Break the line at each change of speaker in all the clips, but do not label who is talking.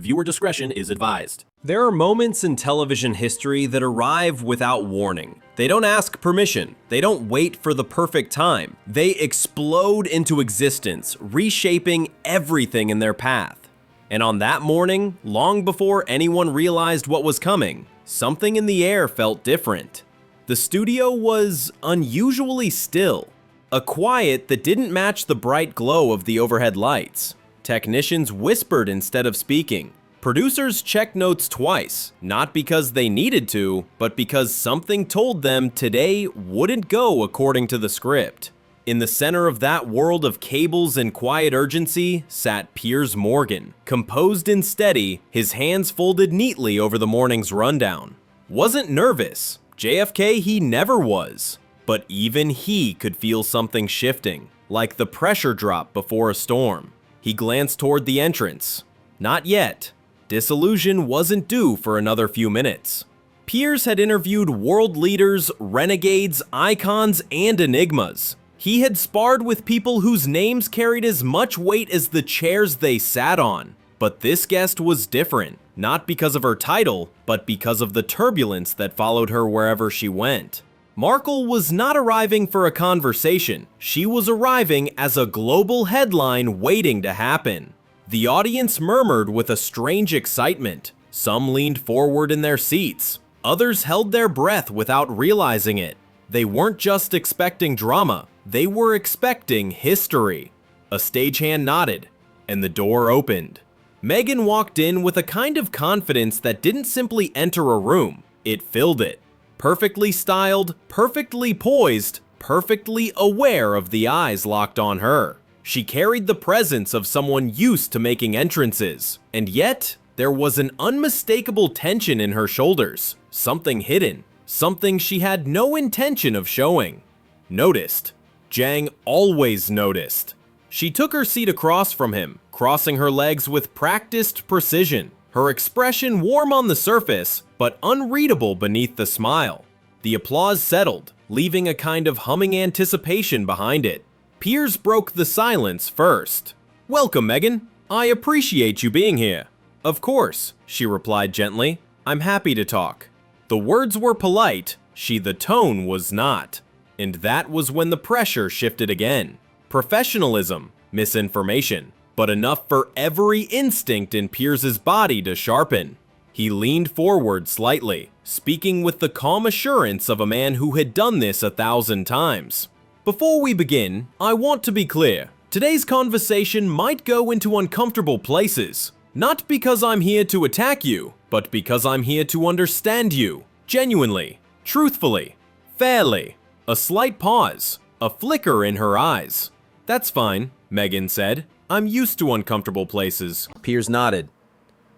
Viewer discretion is advised.
There are moments in television history that arrive without warning. They don't ask permission. They don't wait for the perfect time. They explode into existence, reshaping everything in their path. And on that morning, long before anyone realized what was coming, something in the air felt different. The studio was unusually still, a quiet that didn't match the bright glow of the overhead lights. Technicians whispered instead of speaking. Producers checked notes twice, not because they needed to, but because something told them today wouldn't go according to the script. In the center of that world of cables and quiet urgency sat Piers Morgan, composed and steady, his hands folded neatly over the morning's rundown. Wasn't nervous. JFK he never was. But even he could feel something shifting, like the pressure drop before a storm. He glanced toward the entrance. Not yet. Disillusion wasn't due for another few minutes. Piers had interviewed world leaders, renegades, icons, and enigmas. He had sparred with people whose names carried as much weight as the chairs they sat on. But this guest was different, not because of her title, but because of the turbulence that followed her wherever she went. Markle was not arriving for a conversation. She was arriving as a global headline waiting to happen. The audience murmured with a strange excitement. Some leaned forward in their seats. Others held their breath without realizing it. They weren't just expecting drama. They were expecting history. A stagehand nodded, and the door opened. Meghan walked in with a kind of confidence that didn't simply enter a room. It filled it. Perfectly styled, perfectly poised, perfectly aware of the eyes locked on her. She carried the presence of someone used to making entrances, and yet there was an unmistakable tension in her shoulders, something hidden, something she had no intention of showing. Noticed. Jang always noticed. She took her seat across from him, crossing her legs with practiced precision. Her expression warm on the surface, but unreadable beneath the smile. The applause settled, leaving a kind of humming anticipation behind it. Piers broke the silence first. "Welcome, Meghan. I appreciate you being here." "Of course," she replied gently. "I'm happy to talk." The words were polite, the tone was not. And that was when the pressure shifted again. Professionalism, misinformation, but enough for every instinct in Piers's body to sharpen. He leaned forward slightly, speaking with the calm assurance of a man who had done this 1,000 times. "Before we begin, I want to be clear. Today's conversation might go into uncomfortable places. Not because I'm here to attack you, but because I'm here to understand you. Genuinely, truthfully, fairly." A slight pause, a flicker in her eyes. "That's fine," Meghan said. "I'm used to uncomfortable places." Piers nodded.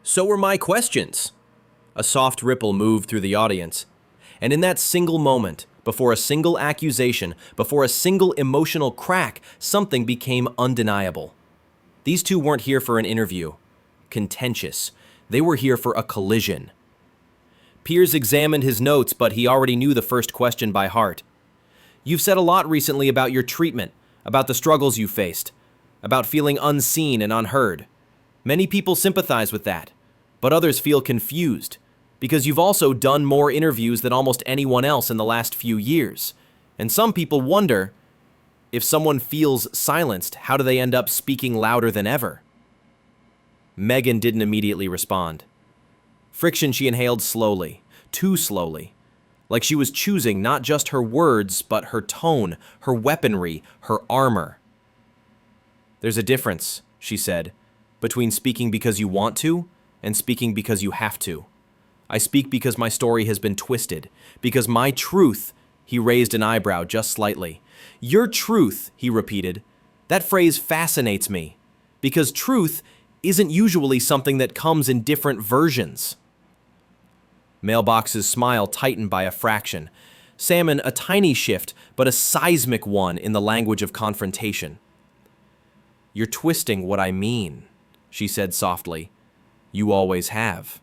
"So were my questions." A soft ripple moved through the audience. And in that single moment, before a single accusation, before a single emotional crack, something became undeniable. These two weren't here for an interview. Contentious. They were here for a collision. Piers examined his notes, but he already knew the first question by heart. "You've said a lot recently about your treatment, about the struggles you faced, about feeling unseen and unheard. Many people sympathize with that, but others feel confused, because you've also done more interviews than almost anyone else in the last few years. And some people wonder, if someone feels silenced, how do they end up speaking louder than ever?" Meghan didn't immediately respond. Friction she inhaled slowly, too slowly. Like she was choosing not just her words, but her tone, her weaponry, her armor. "There's a difference," she said, "between speaking because you want to and speaking because you have to. I speak because my story has been twisted, because my truth," he raised an eyebrow just slightly. "Your truth," he repeated. "That phrase fascinates me, because truth isn't usually something that comes in different versions." Mailbox's smile tightened by a fraction. Salmon, a tiny shift, but a seismic one in the language of confrontation. "You're twisting what I mean," she said softly. "You always have."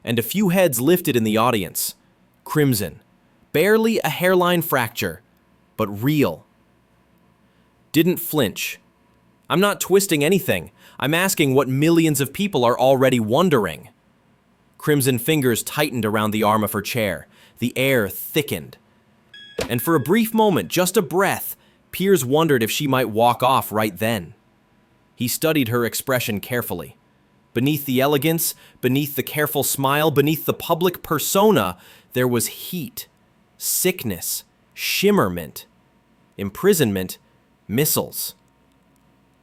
And a few heads lifted in the audience. Crimson. Barely a hairline fracture, but real. "Didn't flinch. I'm not twisting anything. I'm asking what millions of people are already wondering. Crimson fingers tightened around the arm of her chair. The air thickened. And for a brief moment, just a breath, Piers wondered if she might walk off right then. He studied her expression carefully. Beneath the elegance, beneath the careful smile, beneath the public persona, there was heat, sickness, shimmerment, imprisonment, missiles.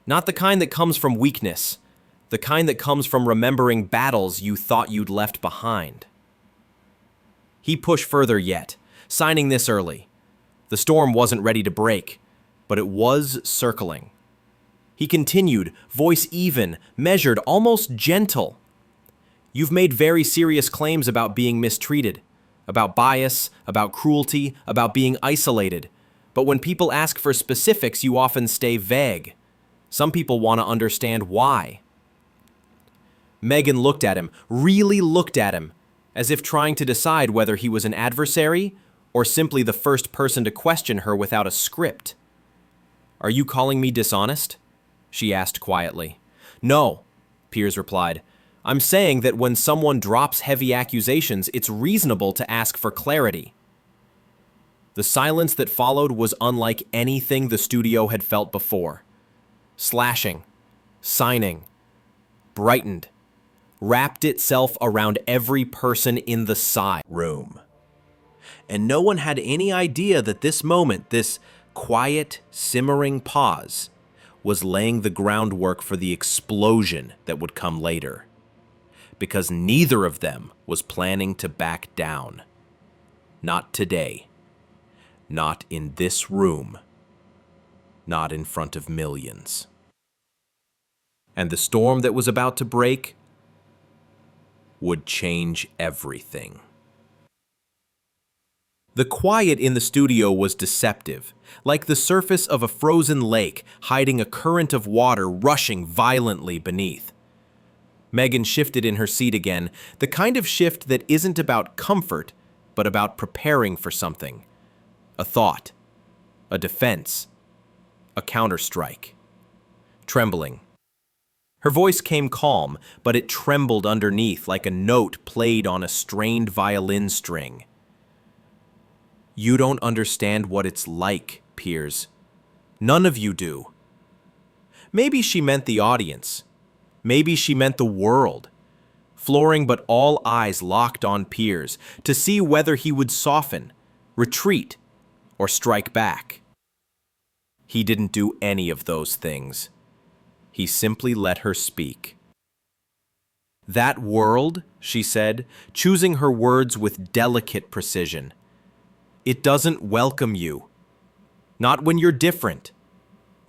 Not the kind that comes from weakness, the kind that comes from remembering battles you thought you'd left behind. He pushed further yet, signing this early. The storm wasn't ready to break, but it was circling. He continued, voice even, measured, almost gentle. You've made very serious claims about being mistreated, about bias, about cruelty, about being isolated. But when people ask for specifics, you often stay vague. Some people want to understand why. Meghan looked at him, really looked at him, as if trying to decide whether he was an adversary or simply the first person to question her without a script. Are you calling me dishonest? She asked quietly. No, Piers replied. I'm saying that when someone drops heavy accusations, it's reasonable to ask for clarity. The silence that followed was unlike anything the studio had felt before. Slashing, signing, brightened, wrapped itself around every person in the side room. And no one had any idea that this moment, this quiet, simmering pause, was laying the groundwork for the explosion that would come later. Because neither of them was planning to back down. Not today. Not in this room. Not in front of millions. And the storm that was about to break would change everything. The quiet in the studio was deceptive, like the surface of a frozen lake hiding a current of water rushing violently beneath. Meghan shifted in her seat again, the kind of shift that isn't about comfort, but about preparing for something. A thought, a defense, a counterstrike. Trembling. Her voice came calm, but it trembled underneath like a note played on a strained violin string. You don't understand what it's like, Piers. None of you do. Maybe she meant the audience. Maybe she meant the world. Flooring but all eyes locked on Piers to see whether he would soften, retreat, or strike back. He didn't do any of those things. He simply let her speak. That world, she said, choosing her words with delicate precision. It doesn't welcome you. Not when you're different.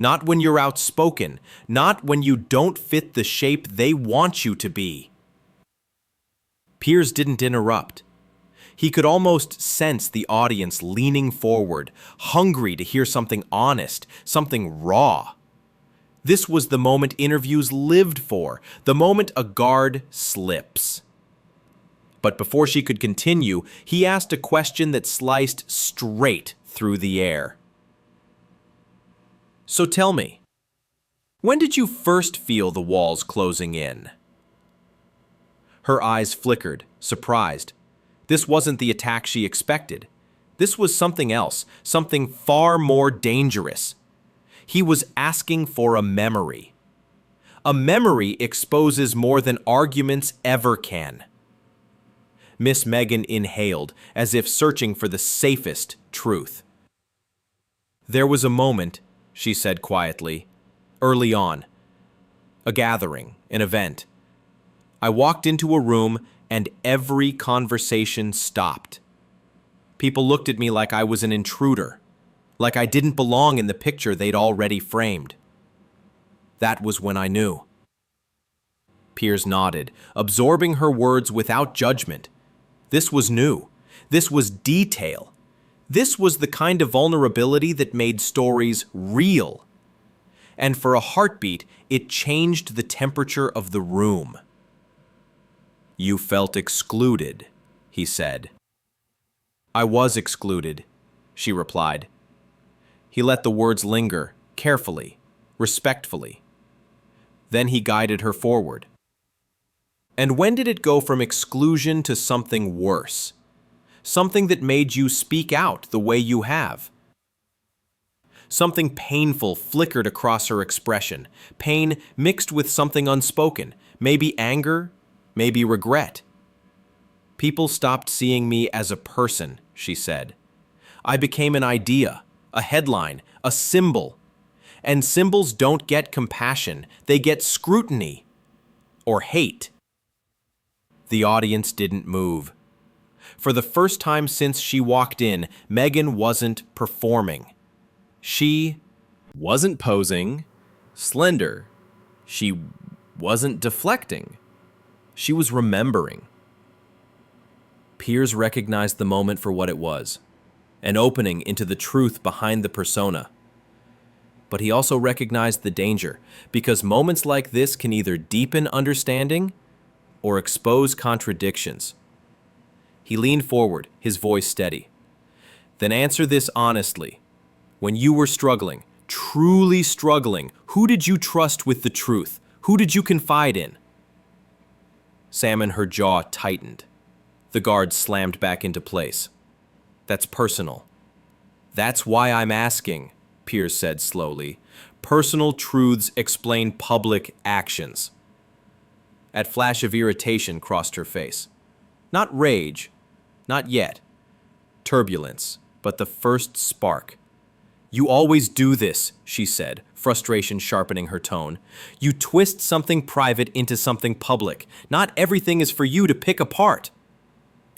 Not when you're outspoken. Not when you don't fit the shape they want you to be. Piers didn't interrupt. He could almost sense the audience leaning forward, hungry to hear something honest, something raw. This was the moment interviews lived for, the moment a guard slips. But before she could continue, he asked a question that sliced straight through the air. So tell me, when did you first feel the walls closing in? Her eyes flickered, surprised. This wasn't the attack she expected. This was something else, something far more dangerous. He was asking for a memory. A memory exposes more than arguments ever can. Miss Meghan inhaled, as if searching for the safest truth. There was a moment, she said quietly, early on. A gathering, an event. I walked into a room and every conversation stopped. People looked at me like I was an intruder, like I didn't belong in the picture they'd already framed. That was when I knew. Piers nodded, absorbing her words without judgment. This was new. This was detail. This was the kind of vulnerability that made stories real. And for a heartbeat, it changed the temperature of the room. You felt excluded, he said. I was excluded, she replied. He let the words linger, carefully, respectfully. Then he guided her forward. And when did it go from exclusion to something worse? Something that made you speak out the way you have. Something painful flickered across her expression, pain mixed with something unspoken, maybe anger, maybe regret. People stopped seeing me as a person, she said. I became an idea, a headline, a symbol. And symbols don't get compassion, they get scrutiny or hate. The audience didn't move. For the first time since she walked in, Meghan wasn't performing. She wasn't posing, slender. She wasn't deflecting. She was remembering. Piers recognized the moment for what it was, an opening into the truth behind the persona. But he also recognized the danger, because moments like this can either deepen understanding or expose contradictions. He leaned forward, his voice steady. Then answer this honestly. When you were struggling, truly struggling, who did you trust with the truth? Who did you confide in? Salmon, her jaw tightened. The guard slammed back into place. That's personal. That's why I'm asking, Piers said slowly. Personal truths explain public actions. A flash of irritation crossed her face. Not rage, not yet. Turbulence, but the first spark. You always do this, she said, frustration sharpening her tone. You twist something private into something public. Not everything is for you to pick apart.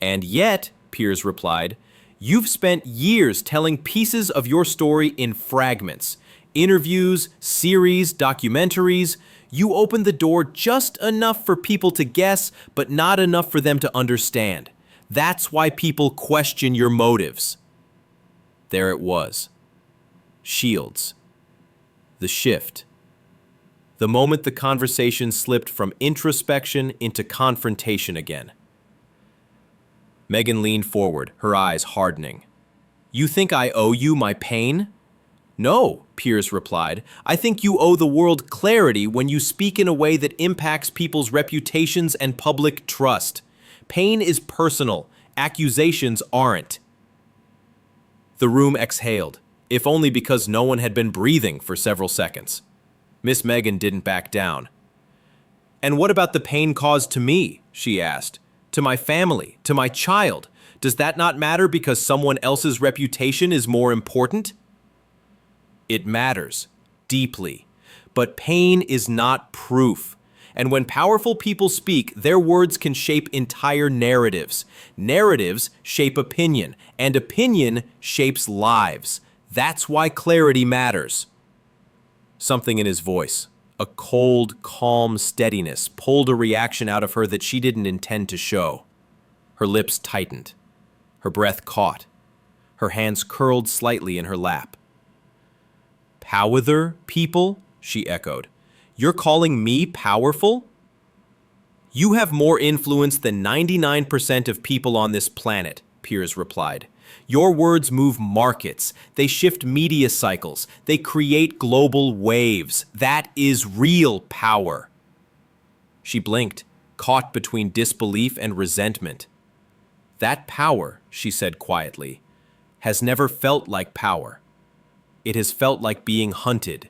And yet, Piers replied, you've spent years telling pieces of your story in fragments. Interviews, series, documentaries. You opened the door just enough for people to guess, but not enough for them to understand. That's why people question your motives. There it was. Shields. The shift. The moment the conversation slipped from introspection into confrontation again. Meghan leaned forward, her eyes hardening. You think I owe you my pain? No, Piers replied. I think you owe the world clarity when you speak in a way that impacts people's reputations and public trust. Pain is personal. Accusations aren't. The room exhaled, if only because no one had been breathing for several seconds. Miss Meghan didn't back down. And what about the pain caused to me? She asked. To my family, to my child. Does that not matter because someone else's reputation is more important? It matters, deeply. But pain is not proof. And when powerful people speak, their words can shape entire narratives. Narratives shape opinion, and opinion shapes lives. That's why clarity matters. Something in his voice, a cold, calm steadiness, pulled a reaction out of her that she didn't intend to show. Her lips tightened. Her breath caught. Her hands curled slightly in her lap. Power people? She echoed. You're calling me powerful? You have more influence than 99% of people on this planet, Piers replied. Your words move markets. They shift media cycles. They create global waves. That is real power. She blinked, caught between disbelief and resentment. That power, she said quietly, has never felt like power. It has felt like being hunted.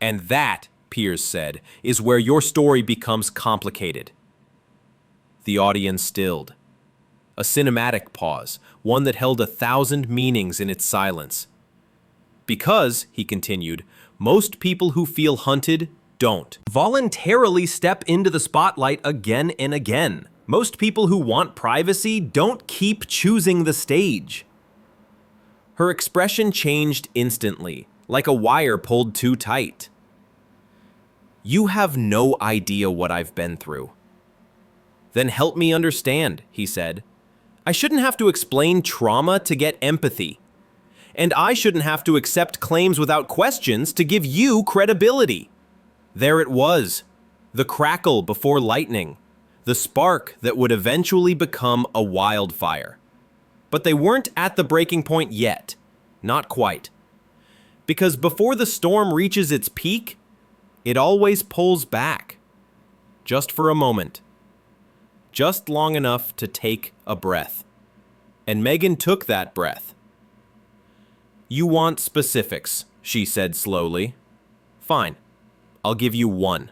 And that, Piers said, is where your story becomes complicated. The audience stilled. A cinematic pause, one that held 1,000 meanings in its silence. Because, he continued, most people who feel hunted don't voluntarily step into the spotlight again and again. Most people who want privacy don't keep choosing the stage. Her expression changed instantly, like a wire pulled too tight. You have no idea what I've been through. Then help me understand, he said. I shouldn't have to explain trauma to get empathy. And I shouldn't have to accept claims without questions to give you credibility. There it was, the crackle before lightning, the spark that would eventually become a wildfire. But they weren't at the breaking point yet, not quite. Because before the storm reaches its peak, It always pulls back. Just for a moment. Just long enough to take a breath. And Meghan took that breath. "You want specifics," she said slowly. "Fine. I'll give you one.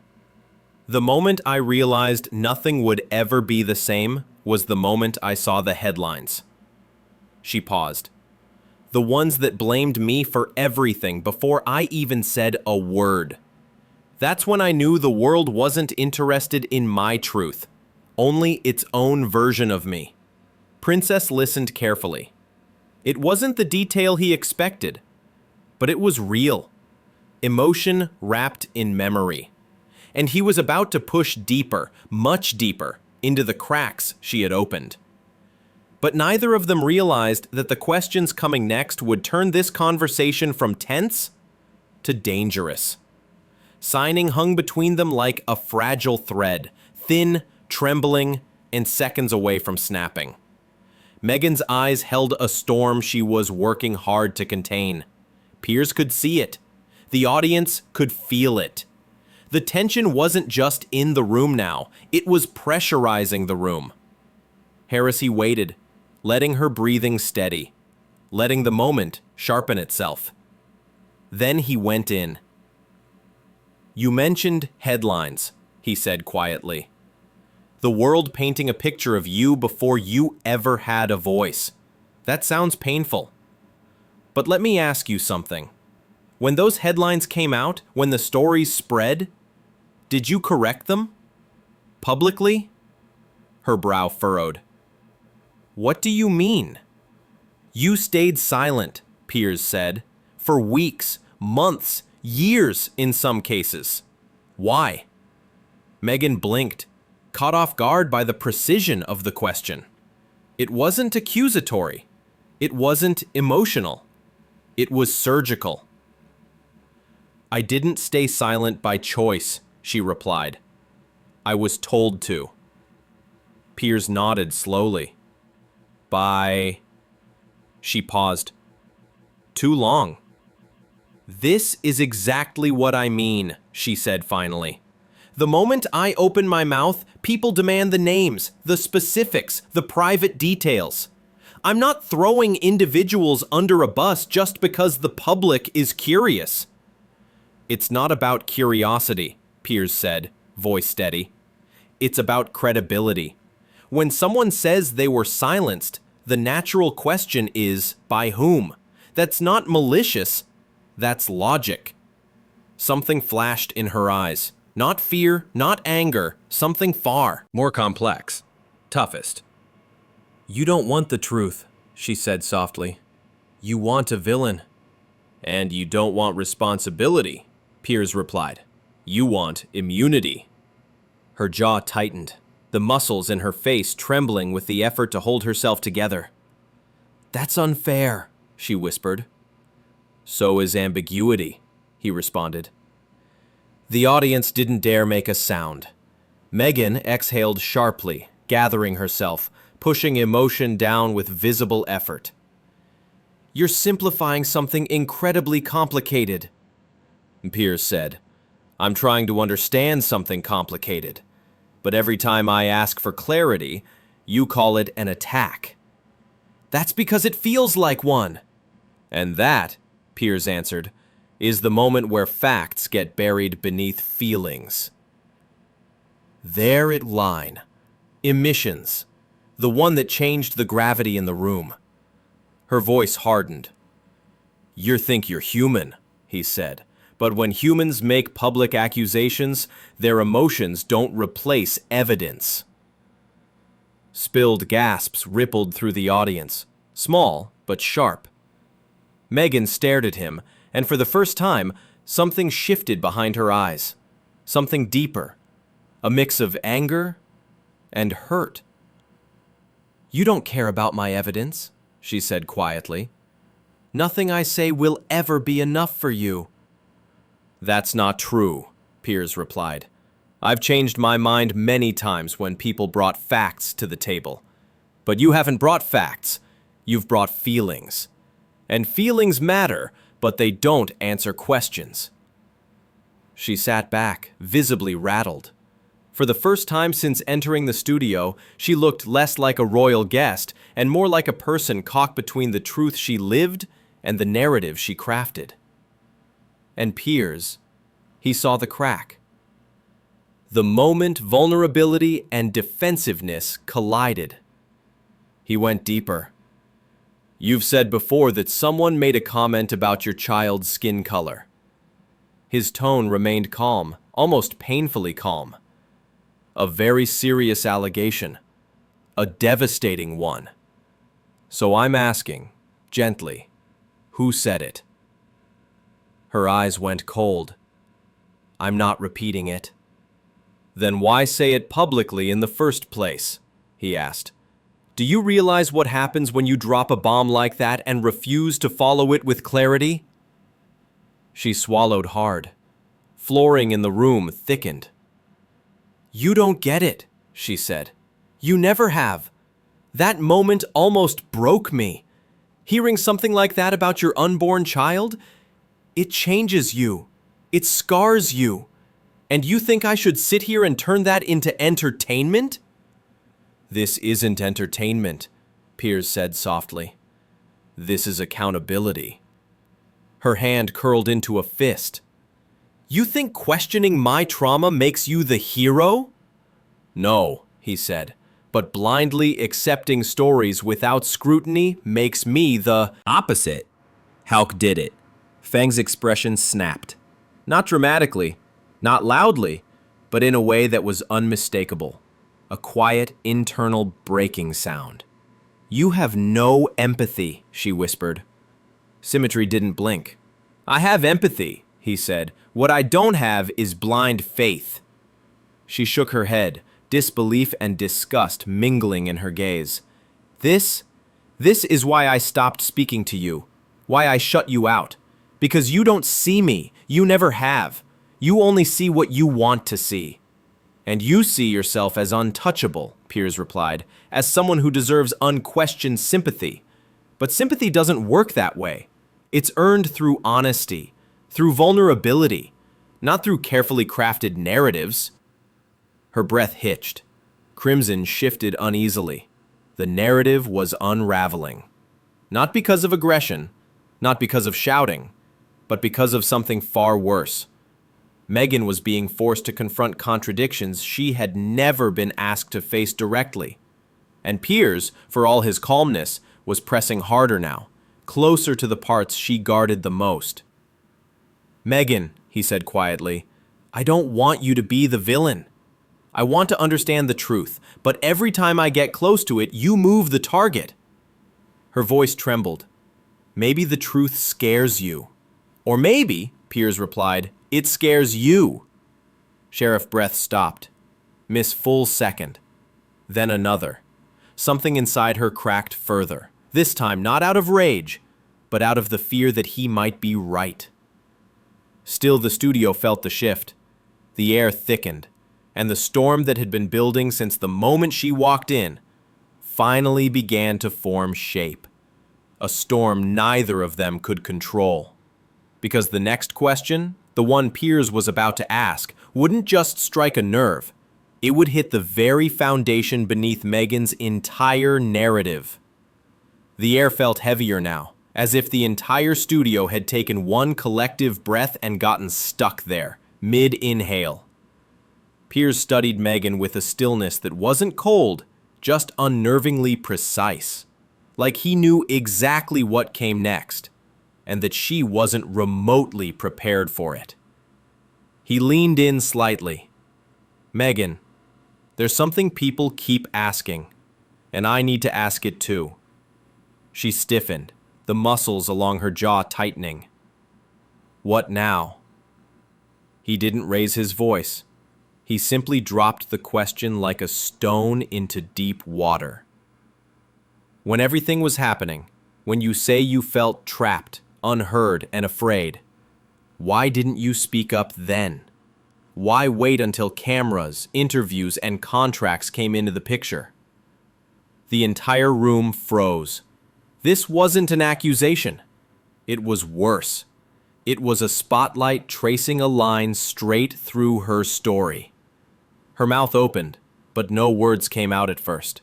The moment I realized nothing would ever be the same was the moment I saw the headlines." She paused. "The ones that blamed me for everything before I even said a word. That's when I knew the world wasn't interested in my truth, only its own version of me." Princess listened carefully. It wasn't the detail he expected, but it was real. Emotion wrapped in memory. And he was about to push deeper, much deeper, into the cracks she had opened. But neither of them realized that the questions coming next would turn this conversation from tense to dangerous. Signing hung between them like a fragile thread, thin, trembling, and seconds away from snapping. Meghan's eyes held a storm she was working hard to contain. Piers could see it. The audience could feel it. The tension wasn't just in the room now, it was pressurizing the room. Heresy waited, letting her breathing steady, letting the moment sharpen itself. Then he went in. "You mentioned headlines," he said quietly. "The world painting a picture of you before you ever had a voice. That sounds painful. But let me ask you something. When those headlines came out, when the stories spread, did you correct them? Publicly?" Her brow furrowed. "What do you mean?" "You stayed silent," Piers said, "for weeks, months, years in some cases. Why?" Meghan blinked, caught off guard by the precision of the question. It wasn't accusatory. It wasn't emotional. It was surgical. "I didn't stay silent by choice," she replied. "I was told to." Piers nodded slowly. "By..." She paused. "Too long." "This is exactly what I mean," she said finally. "The moment I open my mouth, people demand the names, the specifics, the private details. I'm not throwing individuals under a bus just because the public is curious." "It's not about curiosity," Piers said, voice steady. "It's about credibility. When someone says they were silenced, the natural question is, by whom? That's not malicious, that's logic." Something flashed in her eyes. Not fear, not anger, something far more complex, toughest. "You don't want the truth," she said softly. "You want a villain." "And you don't want responsibility," Piers replied. "You want immunity." Her jaw tightened, the muscles in her face trembling with the effort to hold herself together. "That's unfair," she whispered. "So is ambiguity," he responded. The audience didn't dare make a sound. Meghan exhaled sharply, gathering herself, pushing emotion down with visible effort. "You're simplifying something incredibly complicated," Piers said. "I'm trying to understand something complicated. But every time I ask for clarity, you call it an attack." "That's because it feels like one." "And that," Piers answered, "is the moment where facts get buried beneath feelings." There it line. Emissions. The one that changed the gravity in the room. Her voice hardened. "You think you're human," he said. "But when humans make public accusations, their emotions don't replace evidence." Spilled gasps rippled through the audience, small but sharp. Meghan stared at him, and for the first time, something shifted behind her eyes. Something deeper. A mix of anger and hurt. "You don't care about my evidence," she said quietly. "Nothing I say will ever be enough for you." "That's not true," Piers replied. "I've changed my mind many times when people brought facts to the table. But you haven't brought facts. You've brought feelings. And feelings matter, but they don't answer questions." She sat back, visibly rattled. For the first time since entering the studio, she looked less like a royal guest and more like a person caught between the truth she lived and the narrative she crafted. And Piers, he saw the crack. The moment vulnerability and defensiveness collided. He went deeper. You've said before that someone made a comment about your child's skin color. His tone remained calm, almost painfully calm. A very serious allegation. A devastating one. So I'm asking, gently, who said it? Her eyes went cold. I'm not repeating it. Then why say it publicly in the first place? He asked. Do you realize what happens when you drop a bomb like that and refuse to follow it with clarity? She swallowed hard. Flooring in the room thickened. You don't get it, she said. You never have. That moment almost broke me. Hearing something like that about your unborn child, it changes you. It scars you. And you think I should sit here and turn that into entertainment? This isn't entertainment, Piers said softly. This is accountability. Her hand curled into a fist. You think questioning my trauma makes you the hero? No, he said, but blindly accepting stories without scrutiny makes me the opposite. Hauk did it. Fang's expression snapped. Not dramatically, not loudly, but in a way that was unmistakable. A quiet, internal breaking sound. You have no empathy, she whispered. Symmetry didn't blink. I have empathy, he said. What I don't have is blind faith. She shook her head, disbelief and disgust mingling in her gaze. This is why I stopped speaking to you, why I shut you out. Because you don't see me, you never have. You only see what you want to see. And you see yourself as untouchable, Piers replied, as someone who deserves unquestioned sympathy. But sympathy doesn't work that way. It's earned through honesty, through vulnerability, not through carefully crafted narratives. Her breath hitched. Crimson shifted uneasily. The narrative was unraveling. Not because of aggression, not because of shouting, but because of something far worse. Meghan was being forced to confront contradictions she had never been asked to face directly. And Piers, for all his calmness, was pressing harder now, closer to the parts she guarded the most. Meghan, he said quietly, I don't want you to be the villain. I want to understand the truth, but every time I get close to it, you move the target. Her voice trembled. Maybe the truth scares you. Or maybe, Piers replied, it scares you. Sheriff breath stopped. Miss full second. Then another. Something inside her cracked further. This time not out of rage, but out of the fear that he might be right. Still the studio felt the shift. The air thickened, and the storm that had been building since the moment she walked in finally began to form shape. A storm neither of them could control. Because the next question, the one Piers was about to ask, wouldn't just strike a nerve. It would hit the very foundation beneath Meghan's entire narrative. The air felt heavier now, as if the entire studio had taken one collective breath and gotten stuck there, mid-inhale. Piers studied Meghan with a stillness that wasn't cold, just unnervingly precise. Like he knew exactly what came next, and that she wasn't remotely prepared for it. He leaned in slightly. Meghan, there's something people keep asking, and I need to ask it too. She stiffened, the muscles along her jaw tightening. What now? He didn't raise his voice. He simply dropped the question like a stone into deep water. When everything was happening, when you say you felt trapped, unheard, and afraid, why didn't you speak up then? Why wait until cameras, interviews, and contracts came into the picture? The entire room froze. This wasn't an accusation. It was worse. It was a spotlight tracing a line straight through her story. Her mouth opened, but no words came out at first.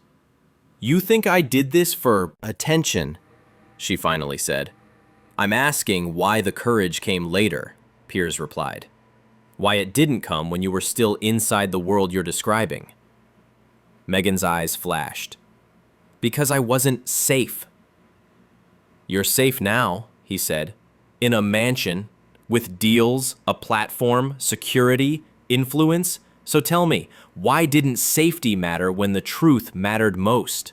"You think I did this for attention?" she finally said. "I'm asking why the courage came later," Piers replied. "Why it didn't come when you were still inside the world you're describing." Meghan's eyes flashed. "Because I wasn't safe." "You're safe now," he said. "In a mansion, with deals, a platform, security, influence. So tell me, why didn't safety matter when the truth mattered most?"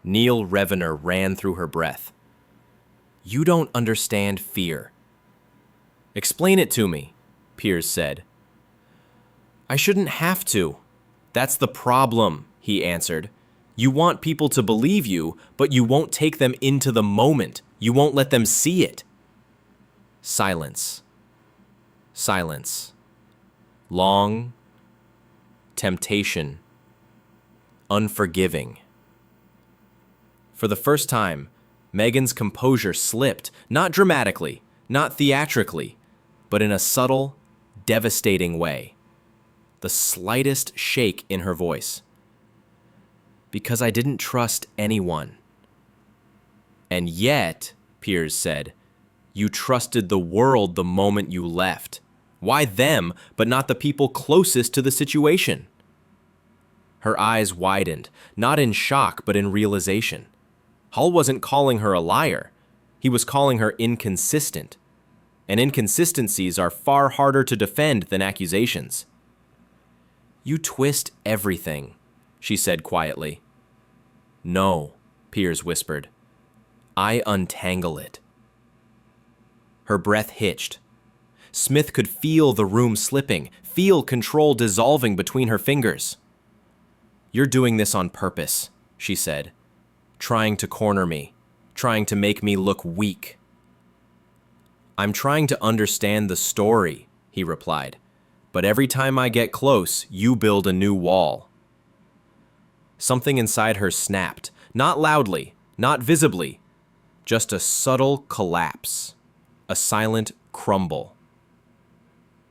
Neil Revener ran through her breath. "You don't understand fear." "Explain it to me," Piers said. "I shouldn't have to. That's the problem," he answered. "You want people to believe you, but you won't take them into the moment. You won't let them see it." Silence. Silence. Long. Temptation. Unforgiving. For the first time, Meghan's composure slipped, not dramatically, not theatrically, but in a subtle, devastating way. The slightest shake in her voice. "Because I didn't trust anyone." "And yet," Piers said, "you trusted the world the moment you left. Why them, but not the people closest to the situation?" Her eyes widened, not in shock, but in realization. Hull wasn't calling her a liar. He was calling her inconsistent. And inconsistencies are far harder to defend than accusations. "You twist everything," she said quietly. "No," Piers whispered. "I untangle it." Her breath hitched. Smith could feel the room slipping, feel control dissolving between her fingers. "You're doing this on purpose," she said. "Trying to corner me, trying to make me look weak." "I'm trying to understand the story," he replied. "But every time I get close, you build a new wall." Something inside her snapped, not loudly, not visibly, just a subtle collapse, a silent crumble.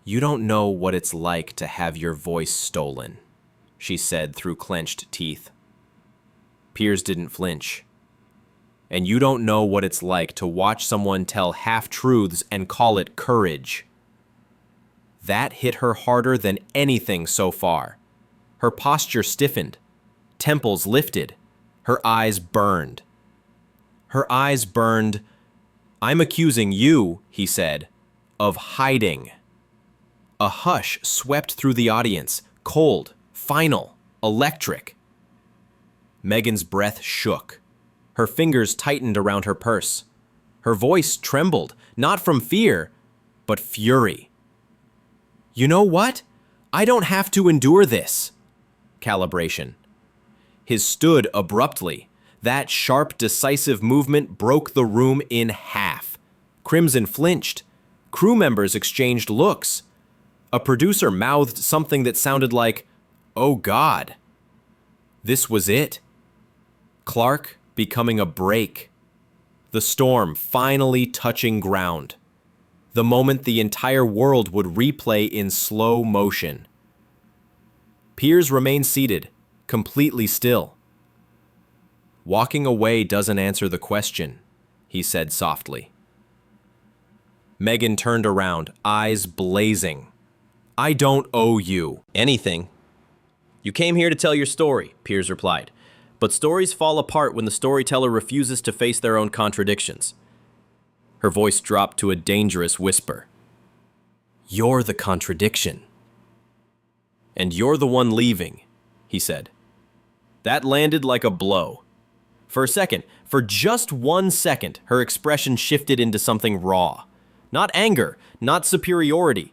"You don't know what it's like to have your voice stolen," she said through clenched teeth. Piers didn't flinch. "And you don't know what it's like to watch someone tell half-truths and call it courage." That hit her harder than anything so far. Her posture stiffened, temples lifted, her eyes burned. Her eyes burned. "I'm accusing you," he said, "of hiding." A hush swept through the audience, cold, final, electric. Meghan's breath shook. Her fingers tightened around her purse. Her voice trembled, not from fear, but fury. "You know what? I don't have to endure this." Calibration. His stood abruptly. That sharp, decisive movement broke the room in half. Crimson flinched. Crew members exchanged looks. A producer mouthed something that sounded like, "Oh God." This was it. Clark becoming a break. The storm finally touching ground. The moment the entire world would replay in slow motion. Piers remained seated, completely still. "Walking away doesn't answer the question," he said softly. Meghan turned around, eyes blazing. "I don't owe you anything." "You came here to tell your story," Piers replied. "But stories fall apart when the storyteller refuses to face their own contradictions." Her voice dropped to a dangerous whisper. "You're the contradiction." "And you're the one leaving," he said. That landed like a blow. For a second, for just 1 second, her expression shifted into something raw. Not anger, not superiority,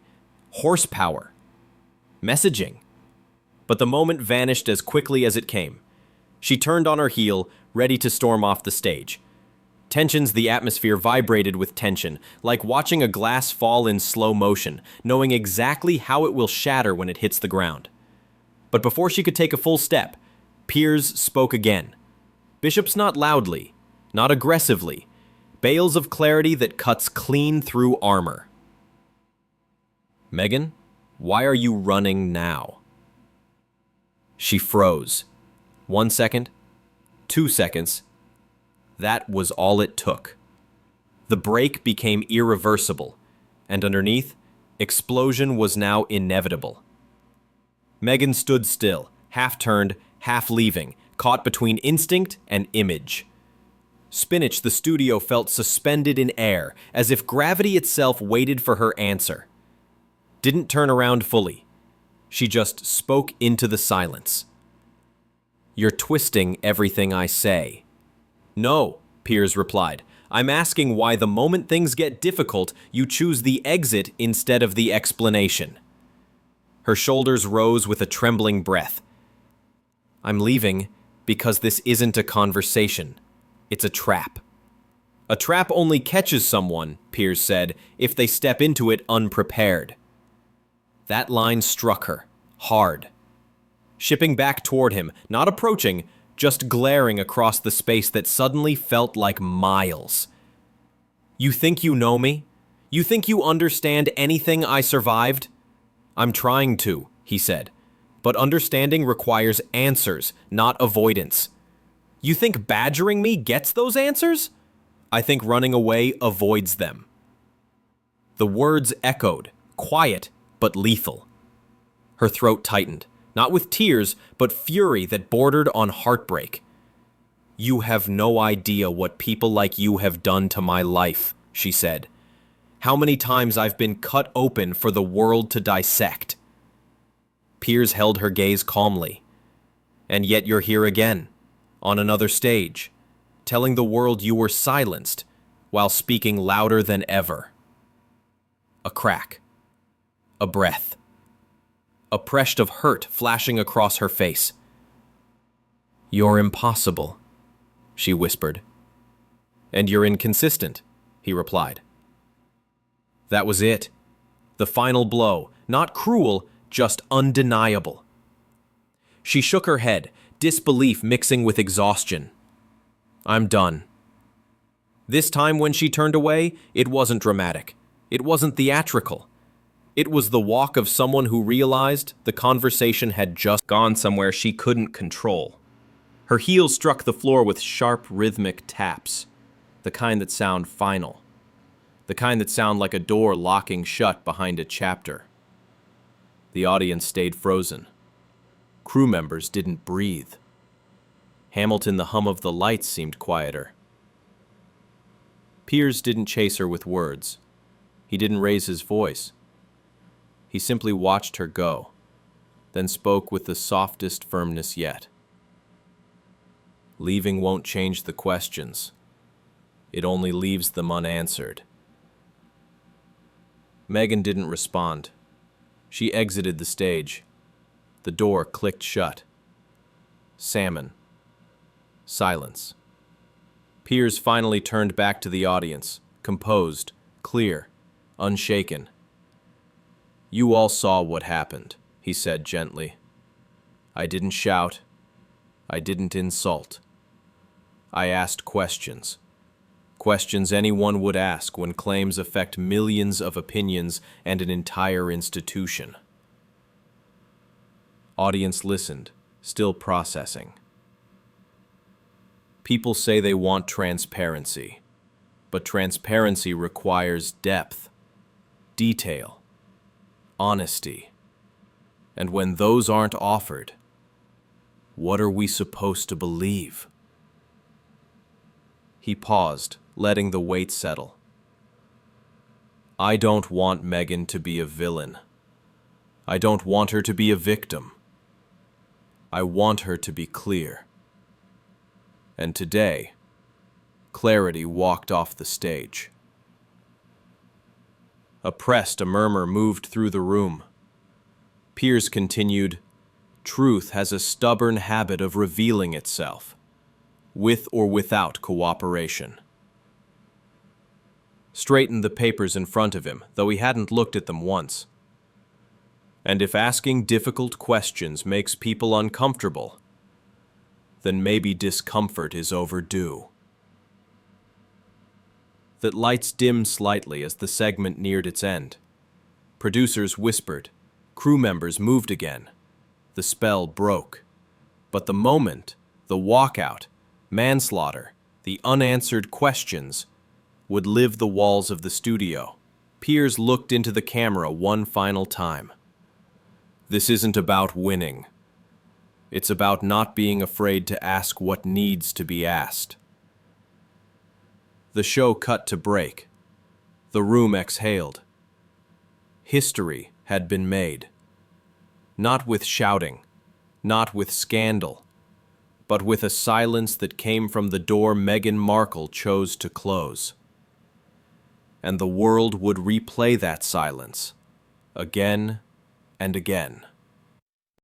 horsepower, messaging. But the moment vanished as quickly as it came. She turned on her heel, ready to storm off the stage. Tensions, the atmosphere vibrated with tension, like watching a glass fall in slow motion, knowing exactly how it will shatter when it hits the ground. But before she could take a full step, Piers spoke again. Bishop's not loudly, not aggressively, Bales of clarity that cuts clean through armor. Meghan, why are you running now? She froze. 1 second, 2 seconds. That was all it took. The break became irreversible, and underneath, explosion was now inevitable. Meghan stood still, half turned, half leaving, caught between instinct and image. Spinach, the studio, felt suspended in air, as if gravity itself waited for her answer. Didn't turn around fully. She just spoke into the silence. You're twisting everything I say. No, Piers replied. I'm asking why the moment things get difficult, you choose the exit instead of the explanation. Her shoulders rose with a trembling breath. I'm leaving because this isn't a conversation. It's a trap. A trap only catches someone, Piers said, if they step into it unprepared. That line struck her, hard. Shipping back toward him, not approaching, just glaring across the space that suddenly felt like miles. You think you know me? You think you understand anything I survived? I'm trying to, he said, but understanding requires answers, not avoidance. You think badgering me gets those answers? I think running away avoids them. The words echoed, quiet but lethal. Her throat tightened, not with tears, but fury that bordered on heartbreak. You have no idea what people like you have done to my life, she said. How many times I've been cut open for the world to dissect. Piers held her gaze calmly. And yet you're here again, on another stage, telling the world you were silenced while speaking louder than ever. A crack. A breath. A pressure of hurt flashing across her face. You're impossible, she whispered. And you're inconsistent, he replied. That was it. The final blow, not cruel, just undeniable. She shook her head, disbelief mixing with exhaustion. I'm done. This time when she turned away, it wasn't dramatic. It wasn't theatrical. It was the walk of someone who realized the conversation had just gone somewhere she couldn't control. Her heels struck the floor with sharp, rhythmic taps, the kind that sound final, the kind that sound like a door locking shut behind a chapter. The audience stayed frozen. Crew members didn't breathe. Hamilton, the hum of the lights seemed quieter. Piers didn't chase her with words. He didn't raise his voice. He simply watched her go, then spoke with the softest firmness yet. Leaving won't change the questions. It only leaves them unanswered. Meghan didn't respond. She exited the stage. The door clicked shut. Salmon. Silence. Piers finally turned back to the audience, composed, clear, unshaken. You all saw what happened, he said gently. I didn't shout. I didn't insult. I asked questions. Questions anyone would ask when claims affect millions of opinions and an entire institution. Audience listened, still processing. People say they want transparency, but transparency requires depth, detail, honesty. And when those aren't offered, what are we supposed to believe? He paused, letting the weight settle. I don't want Meghan to be a villain. I don't want her to be a victim. I want her to be clear. And today, clarity walked off the stage. Oppressed, a murmur moved through the room. Piers continued, Truth has a stubborn habit of revealing itself, with or without cooperation. Straightened the papers in front of him, though he hadn't looked at them once. And if asking difficult questions makes people uncomfortable, then maybe discomfort is overdue. that lights dimmed slightly as the segment neared its end. Producers whispered. Crew members moved again. The spell broke. But the moment, the walkout, manslaughter, the unanswered questions would live the walls of the studio. Piers looked into the camera one final time. This isn't about winning. It's about not being afraid to ask what needs to be asked. The show cut to break. The room exhaled. History had been made. Not with shouting, not with scandal, but with a silence that came from the door Meghan Markle chose to close. And the world would replay that silence, again and again.